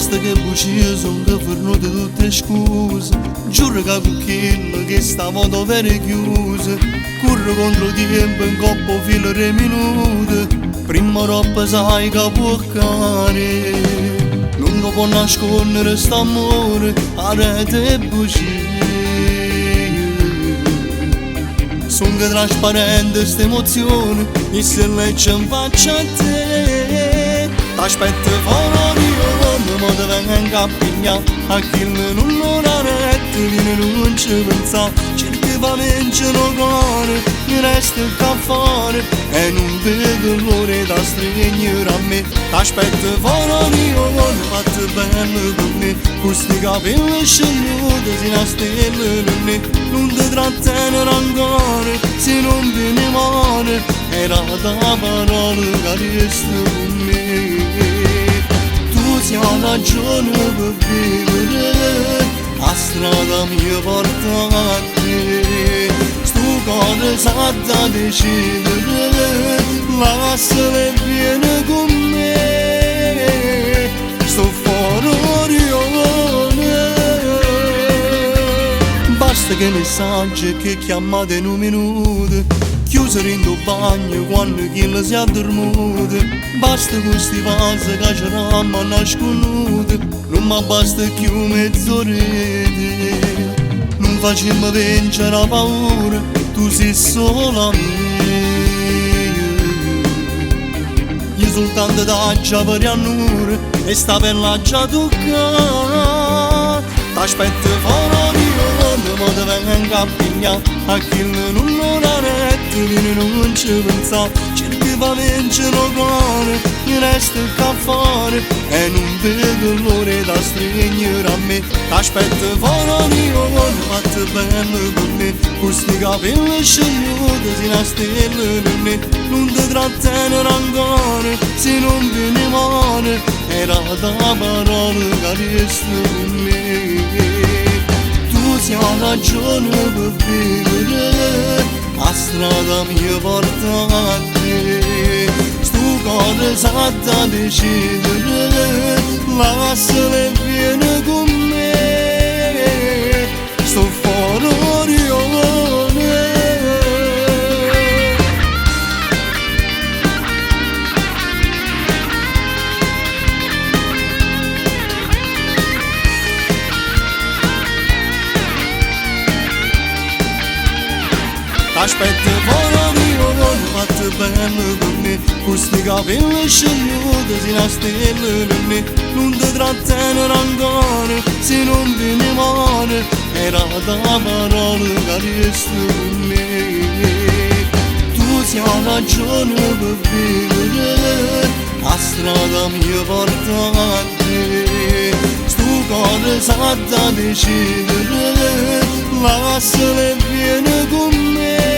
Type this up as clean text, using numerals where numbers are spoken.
Basta che buccio che fornuto tutte scuse. Giuro che con quello che stavolta vere chiuse. Corro contro il tempo in coppa filo 3 minuti. Prima roba sai che può accadere. Non lo può nascondere st'amore a rete e bugie. Sono che trasparente ste emozioni e se lei ci faccia a te. T'aspetto fuori io, ma te vengo a pigliare. A chi non lo rarette, viene non ci pensa. Cerchi va vincere un cuore, mi resta a fare. E non vedo l'ora da stregnere a me. T'aspetto fuori io, fatto bello per me. Questi capelli scegliuti, si nascono in me. Non ti trattenere ancora, se non vieni male. Era la parola che resta con me. Si ha ragione per vivere, la strada mi porta a te. Sto cuore sa da decidere, lascialo e vieni con me. Sto fuori orione. Basta che messaggi che chiamate in un minuto. Chiuso in tuo bagno quando chi si è addormuto. Basta questi vasi che c'eravamo nasconuti. Non mi basta più mezz'oretta. Non facciamo vincere la paura, tu sei sola mia. Io soltanto t'aggia per annure e sta bella già tocca. T'aspetto fuori io, ma te vengo a pigliare. A chi non lo rarette, viene non ci pensa. Cerchi va vincere un cuore, mi resta a fare. E non vedo l'ora da stregnere a me. T'aspetto fuori io, fatto bello per me. Questi capelli scegliuti, si nascono in me. Non ti trattenere ancora, se non vieni male. Era la parola che resta con me. Si ha ragione per vivere, la strada mi porta a te. Sto cuore sa da decidere, lascialo e vieni con me. Sto fuori orione. T'aspetto fuori io, fatto bello per me. Questi capelli scegliuti, si nascono in me. Non ti trattenere ancora, se non vieni male. Era la parola che resta con me. Tu si ha ragione per vivere, la strada mi porta a te. Sto cuore sa da decidere, lascialo e vieni con me.